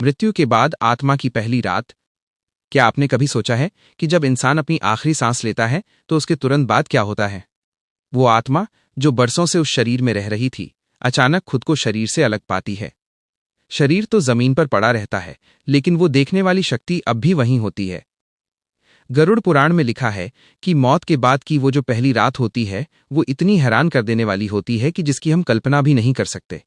मृत्यु के बाद आत्मा की पहली रात। क्या आपने कभी सोचा है कि जब इंसान अपनी आखिरी सांस लेता है तो उसके तुरंत बाद क्या होता है? वो आत्मा जो बरसों से उस शरीर में रह रही थी, अचानक खुद को शरीर से अलग पाती है। शरीर तो जमीन पर पड़ा रहता है, लेकिन वो देखने वाली शक्ति अब भी वहीं होती है। गरुड़ पुराण में लिखा है कि मौत के बाद की वो जो पहली रात होती है, वो इतनी हैरान कर देने वाली होती है कि जिसकी हम कल्पना भी नहीं कर सकते।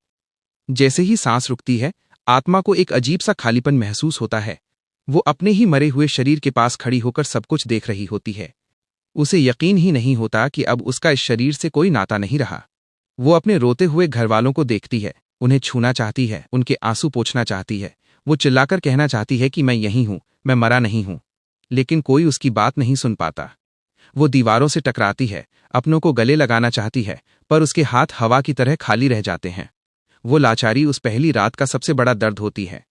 जैसे ही सांस रुकती है, आत्मा को एक अजीब सा खालीपन महसूस होता है। वो अपने ही मरे हुए शरीर के पास खड़ी होकर सब कुछ देख रही होती है। उसे यकीन ही नहीं होता कि अब उसका इस शरीर से कोई नाता नहीं रहा। वो अपने रोते हुए घरवालों को देखती है, उन्हें छूना चाहती है, उनके आंसू पोंछना चाहती है। वो चिल्लाकर कहना चाहती है कि मैं यहीं हूं, मैं मरा नहीं हूं। लेकिन कोई उसकी बात नहीं सुन पाता। वो दीवारों से टकराती है, अपनों को गले लगाना चाहती है, पर उसके हाथ हवा की तरह खाली रह जाते हैं। वो लाचारी उस पहली रात का सबसे बड़ा दर्द होती है।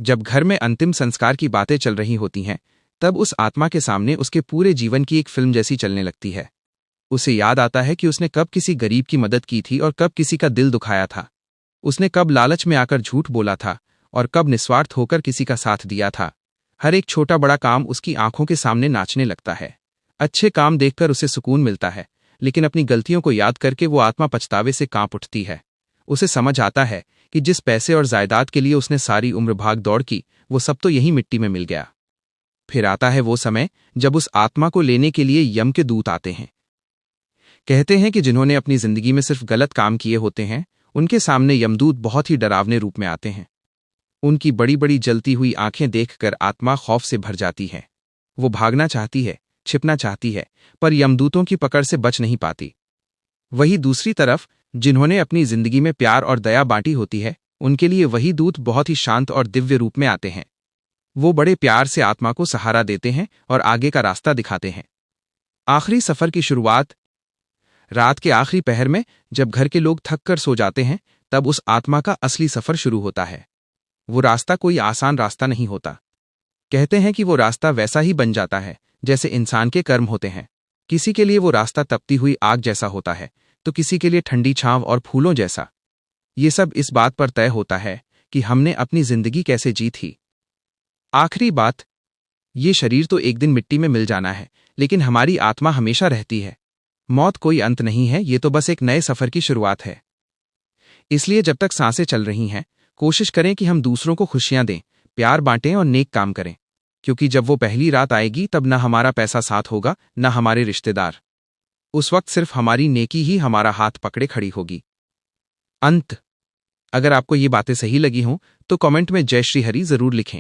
जब घर में अंतिम संस्कार की बातें चल रही होती हैं, तब उस आत्मा के सामने उसके पूरे जीवन की एक फिल्म जैसी चलने लगती है। उसे याद आता है कि उसने कब किसी गरीब की मदद की थी और कब किसी का दिल दुखाया था। उसने कब लालच में आकर झूठ बोला था और कब निस्वार्थ होकर किसी का साथ दिया था। हर एक छोटा बड़ा काम उसकी आंखों के सामने नाचने लगता है। अच्छे काम देखकर उसे सुकून मिलता है, लेकिन अपनी गलतियों को याद करके वो आत्मा पछतावे से कांप उठती है। उसे समझ आता है कि जिस पैसे और जायदाद के लिए उसने सारी उम्र भाग दौड़ की, वो सब तो यही मिट्टी में मिल गया। फिर आता है वो समय जब उस आत्मा को लेने के लिए यम के दूत आते हैं। कहते हैं कि जिन्होंने अपनी जिंदगी में सिर्फ गलत काम किए होते हैं, उनके सामने यमदूत बहुत ही डरावने रूप में आते हैं। उनकी बड़ी बड़ी जलती हुई आंखें देखकर आत्मा खौफ से भर जाती है। वो भागना चाहती है, छिपना चाहती है, पर यमदूतों की पकड़ से बच नहीं पाती। वही दूसरी तरफ जिन्होंने अपनी जिंदगी में प्यार और दया बांटी होती है, उनके लिए वही दूत बहुत ही शांत और दिव्य रूप में आते हैं। वो बड़े प्यार से आत्मा को सहारा देते हैं और आगे का रास्ता दिखाते हैं। आखिरी सफर की शुरुआत। रात के आखिरी पहर में जब घर के लोग थक कर सो जाते हैं, तब उस आत्मा का असली सफर शुरू होता है। वो रास्ता कोई आसान रास्ता नहीं होता। कहते हैं कि वो रास्ता वैसा ही बन जाता है जैसे इंसान के कर्म होते हैं। किसी के लिए वो रास्ता तपती हुई आग जैसा होता है, तो किसी के लिए ठंडी छांव और फूलों जैसा। ये सब इस बात पर तय होता है कि हमने अपनी जिंदगी कैसे जी थी। आखिरी बात, ये शरीर तो एक दिन मिट्टी में मिल जाना है, लेकिन हमारी आत्मा हमेशा रहती है। मौत कोई अंत नहीं है, ये तो बस एक नए सफर की शुरुआत है। इसलिए जब तक सांसें चल रही हैं, कोशिश करें कि हम दूसरों को खुशियां दें, प्यार बांटें और नेक काम करें। क्योंकि जब वो पहली रात आएगी, तब ना हमारा पैसा साथ होगा, ना हमारे रिश्तेदार। उस वक्त सिर्फ हमारी नेकी ही हमारा हाथ पकड़े खड़ी होगी। अंत। अगर आपको ये बातें सही लगी हों तो कमेंट में जय श्री हरि जरूर लिखें।